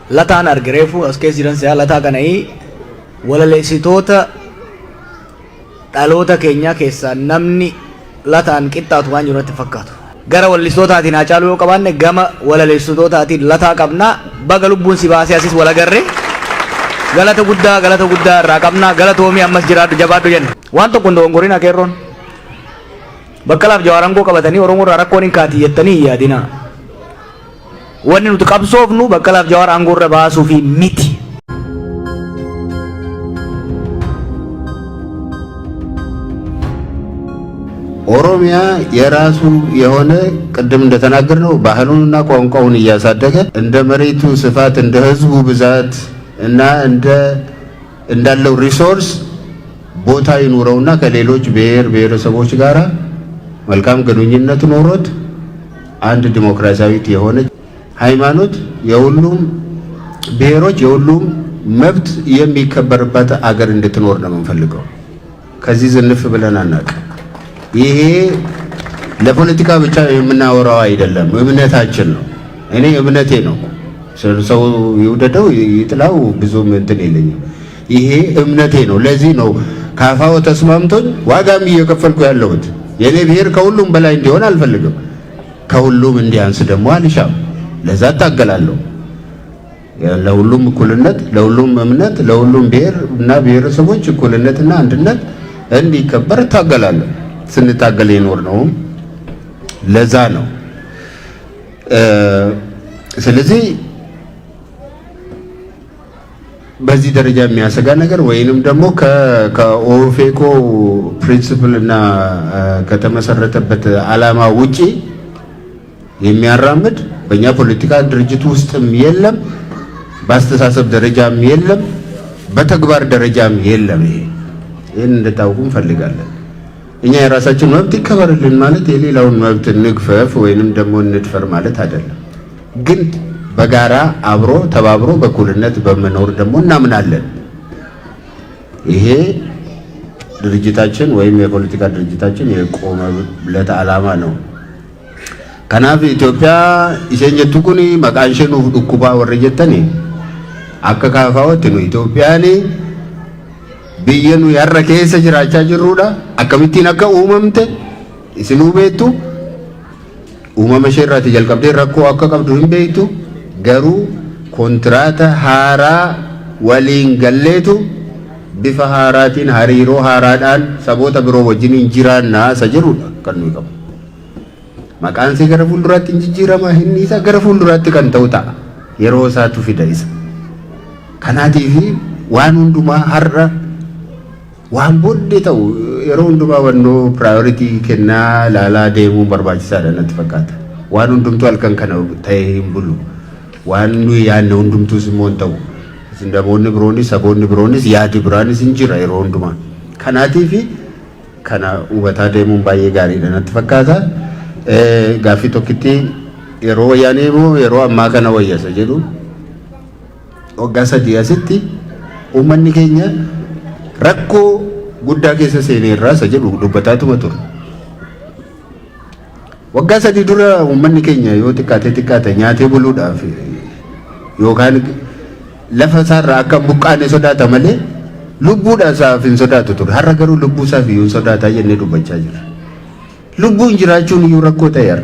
lataan argireefu as keessa jiran siyaa lataa kana'ii walaleessitoota dhaloota keenyaa keessaa namni lataan qixxaatu waan jiru natti fakkaatu. Gara walaleessitootaatiin haa caalu yoo qabaanne gama walaleessitootaatiin lataa qabnaa baga lubbuun si baasee asis wal agarre galata guddaa irraa qabnaa galatoomii ammas jiraadhu jabaadhu jenna. Waan tokko hin dogongoriin akeerroon Baqqalaaf Jawaar aangoo qabatanii Oromoo irraa rakkoon hin kaati jettanii yaadina. Wanni nuti qabsoofnu Baqqalaaf Jawaar aangoo irra baasuufi miti. ኦሮሚያ የራሱ የሆነ ቅድም እንደተናገርነው ባህሉንና ቋንቋውን እያሳደገ እንደ መሬቱ ስፋት እንደ ህዝቡ ብዛት እና እንዳለው ሪሶርስ ቦታ ይኑረውና ከሌሎች ብሔረሰቦች ጋር መልካም ግንኙነት ኖሮት አንድ ዲሞክራሲያዊት የሆነ ሃይማኖት የሁሉም ብሔሮች የሁሉም መብት የሚከበርበት አገር እንድትኖር ነው የምንፈልገው። ከዚህ ዝንፍ ብለን አናውቅ። ይሄ ለፖለቲካ ብቻ የምናወራው አይደለም፣ እምነታችን ነው። እኔ እምነቴ ነው። ሰው ይውደደው ይጥላው ብዙም እንትን የለኝም። ይሄ እምነቴ ነው። ለዚህ ነው ካፋው ተስማምቶኝ ዋጋም እየከፈልኩ ያለሁት። የኔ ብሔር ከሁሉም በላይ እንዲሆን አልፈልግም። ከሁሉም እንዲያንስ ደግሞ አልሻም። ለዛ ታገላለሁ። ለሁሉም እኩልነት፣ ለሁሉም እምነት፣ ለሁሉም ብሔር እና ብሔረሰቦች እኩልነትና አንድነት እንዲከበር ታገላለሁ። ስንታገል ይኖር ነው። ለዛ ነው። ስለዚህ በዚህ ደረጃ የሚያሰጋ ነገር ወይንም ደግሞ ከኦፌኮ ፕሪንሲፕል እና ከተመሰረተበት ዓላማ ውጪ የሚያራምድ በእኛ ፖለቲካ ድርጅት ውስጥም የለም፣ በአስተሳሰብ ደረጃም የለም፣ በተግባር ደረጃም የለም። ይህን እንድታውቁ እንፈልጋለን። እኛ የራሳችን መብት ይከበርልን ማለት የሌላውን መብት እንግፈፍ ወይንም ደግሞ እንድፈር ማለት አይደለም። ግን በጋራ አብሮ ተባብሮ በኩልነት በመኖር ደግሞ እናምናለን። ይሄ ድርጅታችን ወይም የፖለቲካ ድርጅታችን የቆመለት ዓላማ ነው። ከናፍ ኢትዮጵያ ኢሴኘቱ ኩኒ መቃንሸኑ ዱኩባ ወረጀተኒ አከካፋወት ነው ኢትዮጵያኒ ብየኑ ያረ ኬሰ ጅራቻ ጅሩዳ አከሚቲን አከ ኡመምተ ኢስኑ ቤቱ ኡመመ ሸራቲ ጀልቀብዴ ረኮ አከ ቀብዱ ሂን ቤቱ ገሩ ኮንትራታ ሃራ ወሊን ገሌቱ ቢፈ ሃራቲን ሀሪሮ ሃራዳን ሰቦታ ብሮ ወጅን እንጂራና ሰጅሩ ከኑ ይቀም መቃንሴ ገረ ፉልዱራቲ እንጂራማ ሂኒሳ ገረ ፉልዱራቲ ከን ተውታ የሮሳቱ ፊዳይስ ከናቲፊ ዋን ሁንዱማ ሀራ ዋን ቦዴ ተው የሮ ሁንዱማ ወኖ ፕራዮሪቲ ከና ላላ ዴሙ በርባቺሳ ደነት ፈቃታ ዋን ሁንዱምቱ አልከን ከነው ታይም ብሉ ዋኑ ያን ሁንዱምቱ ሲሞን ተው እንደሞን ብሮኒ ሰቦን ብሮኒስ ያዲ ብራኒስ እንጂራ የሮ ሁንዱማ ከናቲፊ ከና ውበታ ዴሙ ባዬ ጋሪ ደነት ፈቃታ ጋፊ ቶክቲ የሮ ያኔሞ የሮ አማ ከነ ወየሰ ጀዱ ኦጋሳ ዲያስቲ ኡመኒ ኬኛ ረኮ ጉዳ ኬሰ ሴኔራ ሰጀዱ ዱበታቱ መቱ ወጋሳ ዲዱራ ኡመኒ ኬኛ ዮ ቲካቴ ኛቴ ቡሉዳፍ ዮካን ለፈሳራ አከ ቡቃኔ ሶዳታ መሌ ሉቡዳ ሳፊን ሶዳቱ ቱር ሀረገሩ ሉቡ ሳፊ ዩ ሶዳታ የኔ ዱበቻ ጅራ ሉቡ እንጅራቹን ዩ ረኮ ተያር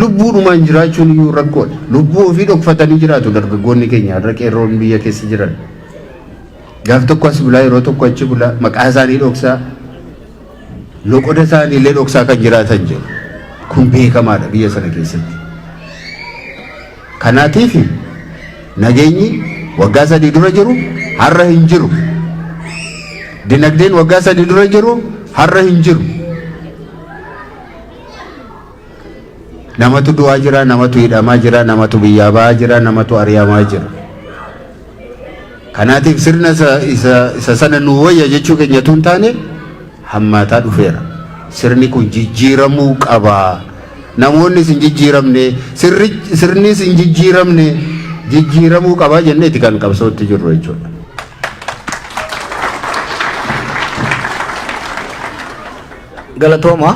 ሉቡ ዱማን እንጅራቹን ዩ ረኮ ሉቡ ኦፊ ዶክፈተኒ ጅራቱ ደርገጎኒ ኬኛ ረቄሮን ብየ ኬስ ጅራን ጋፍ ተኳስ ብላ ይሮቶ ቆጭ ብላ መቃዛኒ ዶክሳ ሎቆደሳኒ ለዶክሳ ከጅራተን ጀ ኩምቤ ከማዳ ብየ ሰነ ኬስ ከናቲፊ ነገኝ ወጋሳ ዲዱረ ጅሩ ሀረ እንጅሩ ዲነግዴን ወጋሳ ዲዱረ ጅሩ ሀረ እንጅሩ namatu du'a jira, namatu hidhamaa jira, namatu biyyaa ba'aa jira, namatu ari'amaa jira. Kanaatiif sirna isa sana nu wayya jechuu keenyatu hin taane hammaataa dhufeera. Sirni kun jijjiiramuu qaba. Namoonnis hin jijjiiramne, sirnis hin jijjiiramne, jijjiiramuu qaba jenneeti kan qabsootti jirru jechuudha. Galatooma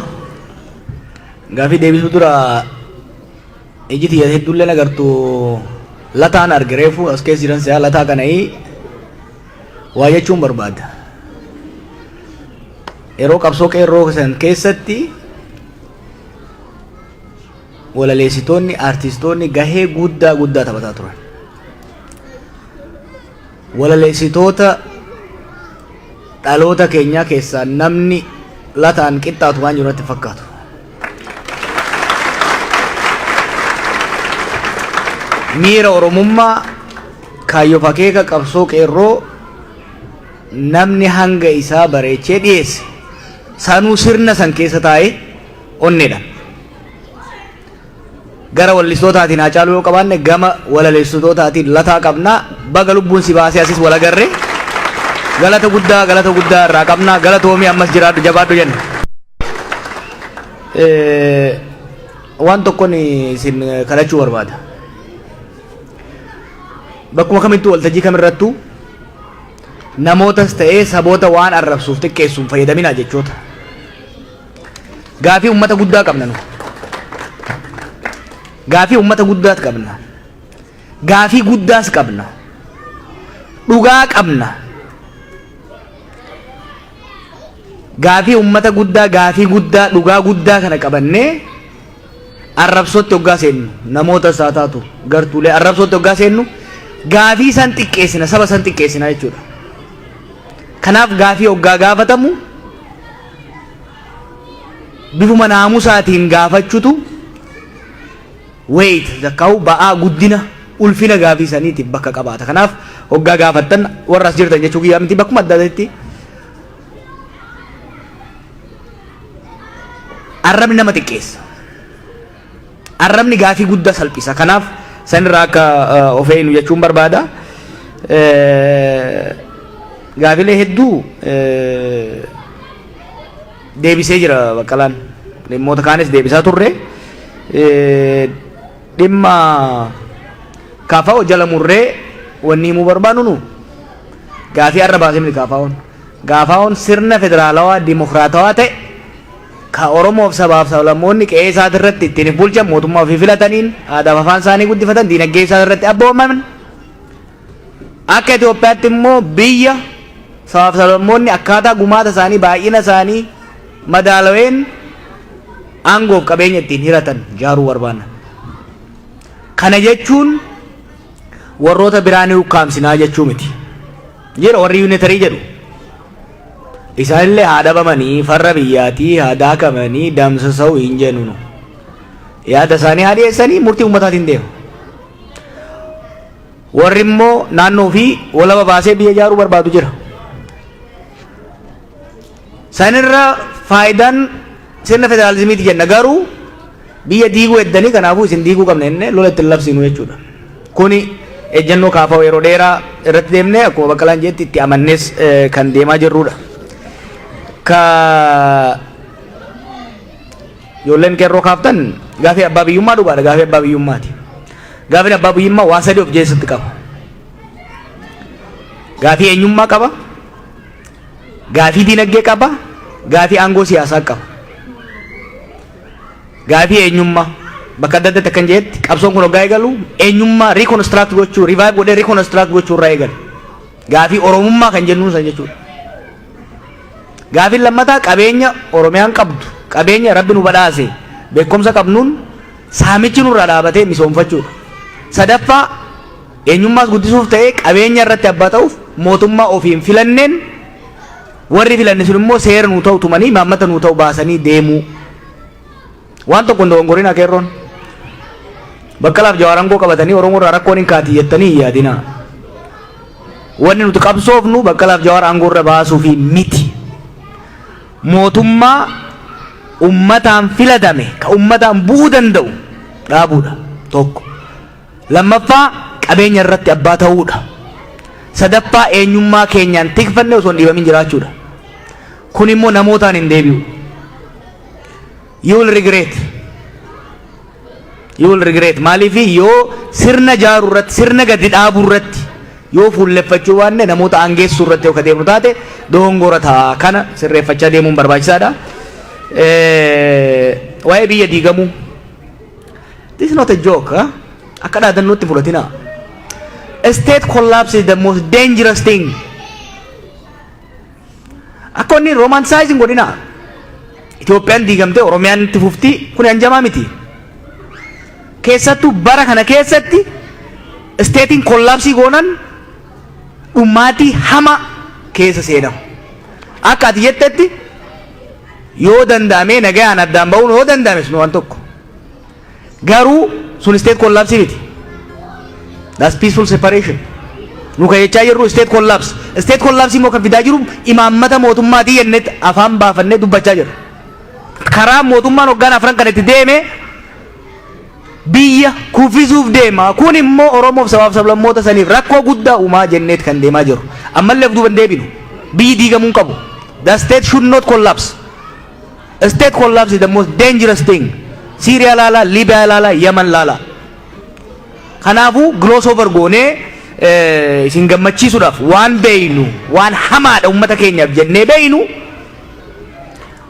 gaafi deebisuu dura ejiti heddullee nagartu lataan argireefu as keessa jiran siyaa lataa kana'ii waa jechuun barbaada. Yeroo qabsoo qeerroo san keessatti walaleessitoonni artistoonni gahee guddaa taphataa turan. Walaleessitoota dhaloota keenyaa keessaa namni lataan qixxaatu waan jiru natti fakkaatu. Miira Oromummaa kaayyoo akeeka qabsoo qeerroo namni hanga isaa bareechee dhiyeesse sanuu sirna san keessa taa'ee onneedhaan. Gara wallistootaatiin Haacaaluu yoo qabaanne gama walaleessitootaatiin lataa qabnaa. Baga lubbuun si baasee asis wal agarre galata guddaa irraa qabnaa. Galatoomii ammas jiraadhu jabaadhu jenna. Waan tokkoon isin kadhachuu barbaada. Bakkuma kamittuu waltajjii kamirrattuu namootas ta'ee saboota waan arrabsuuf xiqqeessuun fayyadaminaa jechoota. Gaafii uummata guddaa qabna nu. Gaafii uummata guddaas qabna. Gaafii guddaas qabna. Dhugaa qabna. Gaafii uummata guddaa, gaafii guddaa, dhugaa guddaa kana qabannee arrabsootti hoggaa seennu namoota isaa taatu gartuulee arrabsootti hoggaa seennu gaafii san xiqqeessina, saba san xiqqeessina jechuudha. Kanaaf gaafii hoggaa gaafatamu bifuma naamusaatiin gaafachuutu wayit zakkaa'u ba'aa guddina ulfina gaafii saniitiif bakka qabaata. Kanaaf hoggaa gaafattan warra as jirtan jechuu guyyaa miti bakkuma adda addaatti arrabni nama xiqqeessa. Arrabni gaafii guddaa salphisa. Kanaaf sanirraa akka of eegnu jechuun barbaada. Gaafilee hedduu deebisee jira Baqqalaan. Dhimmoota kaanis deebisaa turre. Dhimma kaafa'oo jala murree wanni himuu barbaadu nu gaafii arra baasee miti kaafaa'oon. Kaafaa'oon sirna federaalawaa dimokiraatawaa ta'e ka Oromoof sabaaf sablammoonni qe'ee isaati irratti ittiin bulchan mootummaa ofii filataniin aadaaf afaan isaanii guddifatan diinagdee isaati irratti abboomaman akka Itoophiyaatti immoo biyya sabaaf sablammoonni akkaataa gumaata isaanii baay'ina isaanii madaalaween aangoof qabeenya ittiin hiratan ijaaruu barbaanna. Kana jechuun warroota biraanii ukkaamsinaa jechuu miti. Jira warri yuunitarii jedhu. Isaanillee haa dhabamanii farra biyyaatii haa daakamanii damsasa'u hin jennu. Yaada isaanii haa dhiyeessanii murtii uummataatiin deemu. Warri immoo naannoo fi walaba baasee biyya ijaaruu barbaadu jira. Sanirra faayidaan sirna federaalizimiiti jenna garuu biyya diiguu eddanii kanaafuu isin diiguu qabna jennee lola ittiin labsinu jechuudha. Kuni ejjennoo kaafa'u yeroo dheeraa irratti deemnee akkuma Baqqalaan jedhetti itti amannees kan deemaa jirrudha. Ka ijoolleen qeerroo kaaftan gaafii abbaa biyyummaa dhugaadha. Gaafii abbaa biyyummaati. Gaafiin abbaa biyyummaa waa sadii of keessatti qaba. Gaafii eenyummaa qaba. Gaafii diinagdee qaba. Gaafii aangoo siyaasaa qaba. Gaafii eenyummaa bakka adda addaatti akkan jedhetti qabsoon kun hoggaa eegalu eenyummaa reconstruct gochuu revive godhee reconstruct gochuu irraa eegalu. Gaafii oromummaa kan jennuun san jechuudha. Gaafiin lammataa qabeenya Oromiyaan qabdu qabeenya Rabbi nu badhaase beekumsa qabnuun saamichi nurraa dhaabatee misoomfachuudha. Sadaffaa eenyummaas guddisuuf ta'ee qabeenya irratti abbaa ta'uuf mootummaa ofiin filanneen warri filanne sun immoo seera nuu ta'u tumanii maammata nuu ta'u baasanii deemuu. Waan tokko hin dogongorina qeerroon. Baqqalaaf Jawaar aangoo qabatanii Oromoo irraa rakkoon hin kaati jettanii hin yaadinaa. Wanni nuti qabsoofnu Baqqalaaf Jawaar aangoo irra baasuufi miti. Mootummaa ummataan filatame ka ummataan bu'uu danda'u dhaabuudha tokko. Lammaffaa qabeenya irratti abbaa ta'uudha. Sadaffaa eenyummaa keenyaan tikfanne osoo hin dhiibamin jiraachuudha. Kun immoo namootaan hin deebi'u. You will regret. You will regret. Maaliif yoo sirna jaaru irratti sirna gadi dhaabu irratti yoo fuulleffachuu waanne namoota aangeessuu irratti yoo deemnu taate dogongora ta'a. Kana sirreeffachaa deemuun barbaachisaadha. Waa'ee biyya diigamuu. This is not a joke. Akka dhaadannootti fudhatinaa. state collapse is the most dangerous thing. Akonni romanticizing godina Ethiopian digamte Oromiyaan itti fufti kun anjamaa miti. Keessattuu bara kana keessatti statein collapse goonan ummati hama keessa seenamu. Akka ati jettetti yoo danda'ame nagaan addaan ba'uun yoo danda'ame sun waan tokko. Garuu sun state collapse miti. That's peaceful separation. Nuka jechaa jirru state collapse. State collapse immoo kan fidaa jiru imaammata mootummaatii yennet afaan baafannee dubbachaa jirra. Karaa mootummaan hoggaan afran kan itti deeme biyya kuffisuuf deema. Kun immoo Oromoof sabaaf sablammoota saniif rakkoo guddaa uumaa jenneet kan deemaa jiru. Ammallee of duuban deebinu. Biyyi diigamuu qabu. The state should not collapse. A state collapse is the most dangerous thing. Syria lala, Libya lala, Yemen lala. Kanaafuu gloss over goonee isin gammachiisuudhaaf waan beeynu waan hamaadha uummata keenyaaf jennee beeynu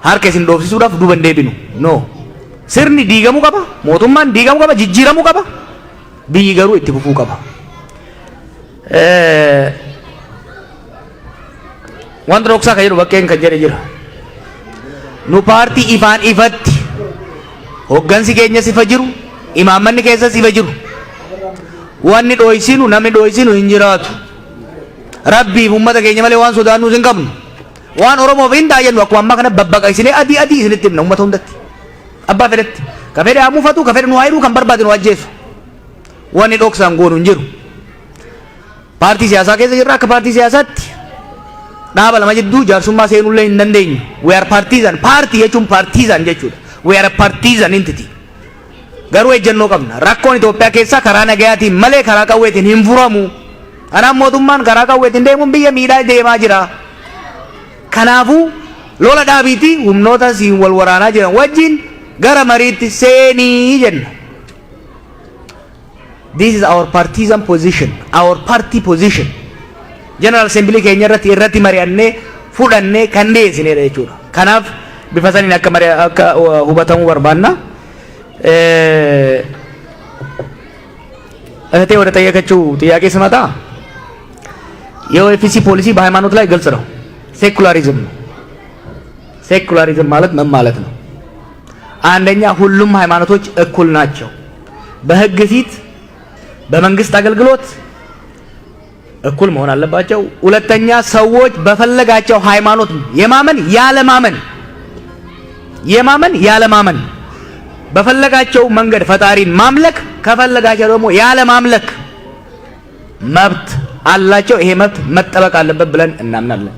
harka isin dhoofsisuudhaaf duuban deebinu. No. Sirni diigamuu qaba, mootummaan diigamuu qaba, jijjiiramuu qaba. Biyyi garuu itti fufuu qaba. Wanta dhoksaa kan jedhu bakkeen kan jedhe jira. Nu paartii ifaan ifatti hoggansi keenyas ifa jiru, imaammanni keessas ifa jiru. Wanni dhoysinu namni dhoysinu hin jiraatu. Rabbiif uummata keenya malee waan sodaannuus hin qabnu. Waan Oromoof hin taa'ennu akkuma ammaa kana babbaqaqsinee adii isinitti himna uummata hundatti. Abbaa fedhetti. Ka fedhe haa muufatu, ka fedhe nu haayiduu, kan barbaade nu ajjeesu. Wanni dhoksaan goonu hin jiru. Paartii siyaasaa keessa jirra akka paartii siyaasaatti. Dhaaba lama jidduu jaarsummaa seenullee hin dandeenyu. We are partisan. Paartii jechuun partisan jechuudha. We are a partisan entity. Garuu ejjennoo qabna. Rakkoon Itoophiyaa keessaa karaa nagayaatiin malee karaa qawweetiin hin furamu. Kanaaf mootummaan karaa qawweetiin deemuun biyya miidhaa deemaa jira. Kanaafuu lola dhaabiitii humnoota siin wal waraanaa jiran wajjin gara mariitti seenii jenna. This is our partisan position, our party position. General Assembly keenya irratti mari'annee fudhannee kan dhiyeessineedha jechuudha. Kanaaf bifa saniin akka hubatamuu barbaanna. እህቴ ወደ ጠየቀችው ጥያቄ ስመጣ የኦኤፍሲ ፖሊሲ በሃይማኖት ላይ ግልጽ ነው። ሴኩላሪዝም ነው። ሴኩላሪዝም ማለት ምን ማለት ነው? አንደኛ ሁሉም ሃይማኖቶች እኩል ናቸው። በህግ ፊት በመንግስት አገልግሎት እኩል መሆን አለባቸው። ሁለተኛ ሰዎች በፈለጋቸው ሃይማኖት የማመን ያለማመን በፈለጋቸው መንገድ ፈጣሪን ማምለክ ከፈለጋቸው ደግሞ ያለ ማምለክ መብት አላቸው። ይሄ መብት መጠበቅ አለበት ብለን እናምናለን።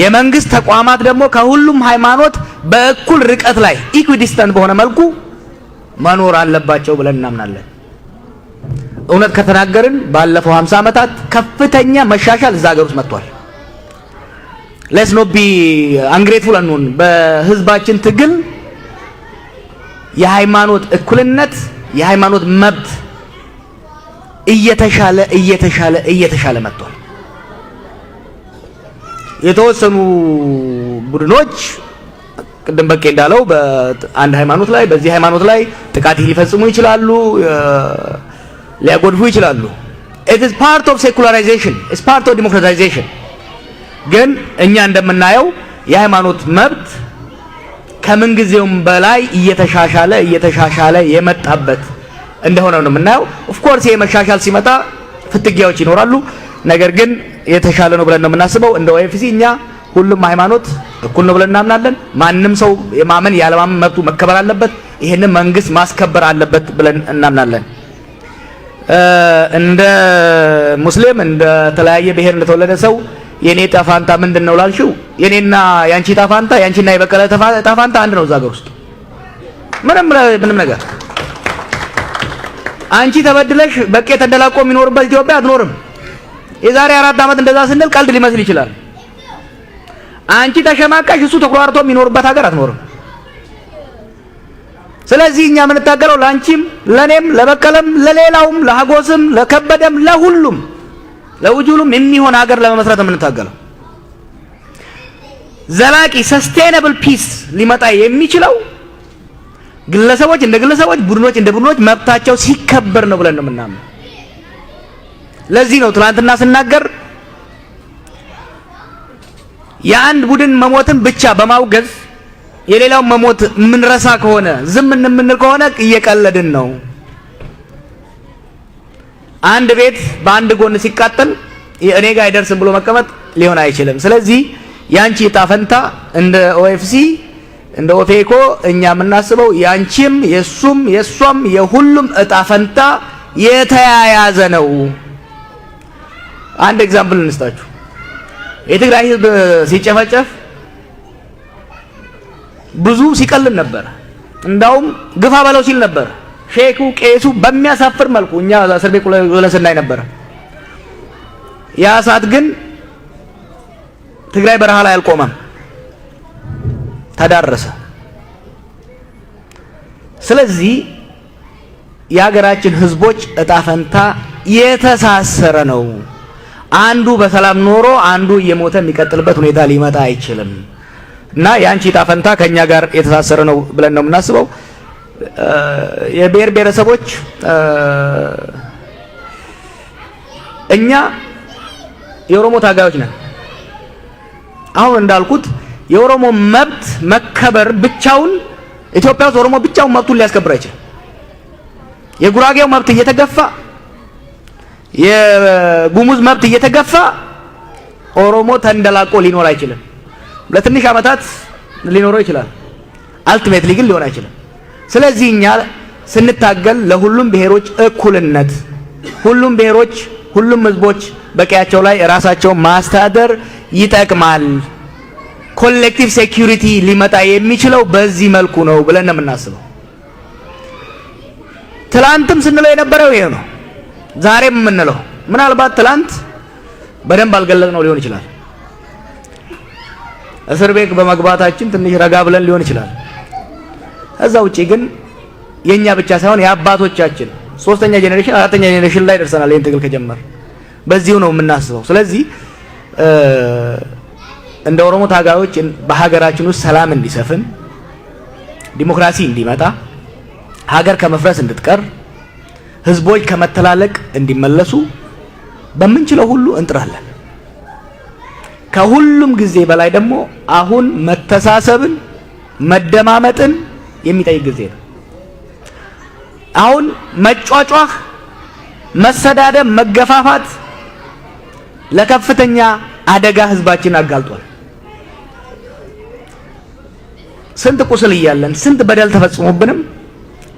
የመንግስት ተቋማት ደግሞ ከሁሉም ሃይማኖት በእኩል ርቀት ላይ ኢኩዲስታንት በሆነ መልኩ መኖር አለባቸው ብለን እናምናለን። እውነት ከተናገርን ባለፈው 50 ዓመታት ከፍተኛ መሻሻል እዛ ሀገር ውስጥ መጥቷል። ሌትስ ኖት ቢ አንግሬትፉል አንሆን። በህዝባችን ትግል የሃይማኖት እኩልነት የሃይማኖት መብት እየተሻለ መጥቷል። የተወሰኑ ቡድኖች ቅድም በቄ እንዳለው በአንድ ሃይማኖት ላይ በዚህ ሃይማኖት ላይ ጥቃት ሊፈጽሙ ይችላሉ፣ ሊያጎድፉ ይችላሉ። it is part of secularization, it's part of democratization። ግን እኛ እንደምናየው የሃይማኖት መብት ከምን ጊዜውም በላይ እየተሻሻለ የመጣበት እንደሆነ ነው የምናየው። ኦፍ ኮርስ የመሻሻል ሲመጣ ፍትጊያዎች ይኖራሉ። ነገር ግን የተሻለ ነው ብለን ነው የምናስበው። እንደ ኦኤፍሲ እኛ ሁሉም ሃይማኖት እኩል ነው ብለን እናምናለን። ማንም ሰው የማመን ያለማመን መብቱ መከበር አለበት። ይሄንን መንግስት ማስከበር አለበት ብለን እናምናለን። እንደ ሙስሊም እንደ ተለያየ ብሔር እንደተወለደ ሰው የኔ ጣፋንታ ምንድነው ላልሽው፣ የኔና ያንቺ ጣፋንታ ያንቺና የበቀለ ጣፋንታ አንድ ነው። እዛ ሀገር ውስጥ ምንም ነገር አንቺ ተበድለሽ በቄ ተደላቆ የሚኖርበት ኢትዮጵያ አትኖርም። የዛሬ 4 ዓመት እንደዛ ስንል ቀልድ ሊመስል ይችላል። አንቺ ተሸማቀሽ እሱ ተኩራርቶ የሚኖርበት ሀገር አትኖርም። ስለዚህ እኛ የምንታገለው ላንቺም ለኔም ለበቀለም ለሌላውም ለሀጎስም ለከበደም ለሁሉም ለውጁሉም የሚሆን ሀገር ለመመስረት የምንታገለው ዘላቂ ሰስቴነብል ፒስ ሊመጣ የሚችለው ግለሰቦች እንደ ግለሰቦች ቡድኖች እንደ ቡድኖች መብታቸው ሲከበር ነው ብለን ነው የምናምነው። ለዚህ ነው ትናንትና ስናገር የአንድ ቡድን መሞትን ብቻ በማውገዝ የሌላው መሞት ምን ረሳ ከሆነ ዝም እንምንል ከሆነ እየቀለድን ነው። አንድ ቤት በአንድ ጎን ሲቃጠል እኔ ጋር አይደርስም ብሎ መቀመጥ ሊሆን አይችልም። ስለዚህ ያንቺ ዕጣ ፈንታ እንደ ኦኤፍሲ እንደ ኦፌኮ እኛ የምናስበው ያንቺም የሱም የሷም የሁሉም ዕጣ ፈንታ የተያያዘ ነው። አንድ ኤግዛምፕል እንስጣችሁ። የትግራይ ህዝብ ሲጨፈጨፍ ብዙ ሲቀልም ነበር። እንዳውም ግፋ በለው ሲል ነበር። ሼኩ ቄሱ በሚያሳፍር መልኩ እኛ እስር ቤት ለስናይ ነበር። ያ ሰዓት ግን ትግራይ በረሃ ላይ አልቆመም፣ ተዳረሰ። ስለዚህ የሀገራችን ህዝቦች ዕጣ ፈንታ የተሳሰረ ነው። አንዱ በሰላም ኖሮ አንዱ እየሞተ የሚቀጥልበት ሁኔታ ሊመጣ አይችልም እና ያንቺ ዕጣ ፈንታ ከኛ ጋር የተሳሰረ ነው ብለን ነው የምናስበው። የብሔር ብሔረሰቦች እኛ የኦሮሞ ታጋዮች ነን። አሁን እንዳልኩት የኦሮሞ መብት መከበር ብቻውን ኢትዮጵያ ውስጥ ኦሮሞ ብቻውን መብቱን ሊያስከብር አይችልም። የጉራጌው መብት እየተገፋ የጉሙዝ መብት እየተገፋ ኦሮሞ ተንደላቆ ሊኖር አይችልም። ለትንሽ ዓመታት ሊኖረው ይችላል፣ አልቲሜትሊ ግን ሊሆን አይችልም። ስለዚህ እኛ ስንታገል ለሁሉም ብሔሮች እኩልነት፣ ሁሉም ብሔሮች ሁሉም ህዝቦች በቀያቸው ላይ ራሳቸውን ማስተዳደር ይጠቅማል፣ ኮሌክቲቭ ሴኩሪቲ ሊመጣ የሚችለው በዚህ መልኩ ነው ብለን ነው የምናስበው። ትላንትም ስንለው የነበረው ይሄ ነው። ዛሬም የምንለው ምናልባት ትላንት በደንብ አልገለጽነው ሊሆን ይችላል። እስር ቤት በመግባታችን ትንሽ ረጋ ብለን ሊሆን ይችላል። እዛ ውጪ ግን የኛ ብቻ ሳይሆን የአባቶቻችን 3ኛ ጄኔሬሽን 4ኛ ጄኔሬሽን ላይ ደርሰናል። ይሄን ትግል ከጀመር በዚሁ ነው የምናስበው። ስለዚህ እንደ ኦሮሞ ታጋዮች በሀገራችን ውስጥ ሰላም እንዲሰፍን፣ ዲሞክራሲ እንዲመጣ፣ ሀገር ከመፍረስ እንድትቀር፣ ህዝቦች ከመተላለቅ እንዲመለሱ በምንችለው ሁሉ እንጥራለን። ከሁሉም ጊዜ በላይ ደግሞ አሁን መተሳሰብን መደማመጥን የሚጠይቅ ጊዜ ነው። አሁን መጫጫህ፣ መሰዳደብ፣ መገፋፋት ለከፍተኛ አደጋ ህዝባችን አጋልጧል። ስንት ቁስል እያለን ስንት በደል ተፈጽሞብንም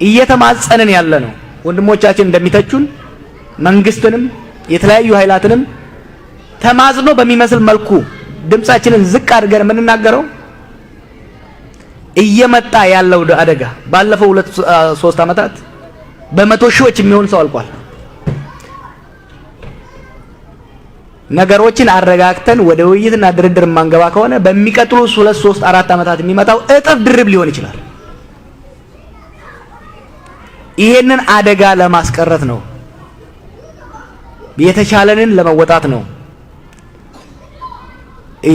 እየተማጸንን ያለ ነው። ወንድሞቻችን እንደሚተቹን መንግስትንም የተለያዩ ኃይላትንም ተማጽኖ በሚመስል መልኩ ድምጻችንን ዝቅ አድርገን የምንናገረው እየመጣ ያለው አደጋ ባለፈው 2-3 ዓመታት በመቶ ሺዎች የሚሆን ሰው አልቋል። ነገሮችን አረጋግተን ወደ ውይይትና ድርድር ማንገባ ከሆነ በሚቀጥሉ 2-3-4 ዓመታት የሚመጣው እጥፍ ድርብ ሊሆን ይችላል። ይሄንን አደጋ ለማስቀረት ነው፣ የተቻለንን ለመወጣት ነው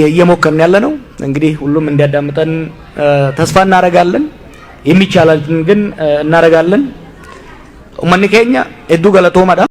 እየሞከርን ያለ ነው። እንግዲህ ሁሉም እንዲያዳምጠን ተስፋ እናደርጋለን። የሚቻለን ግን እናደርጋለን። ኡመኒ ኬኛ እዱ ገለቶማዳ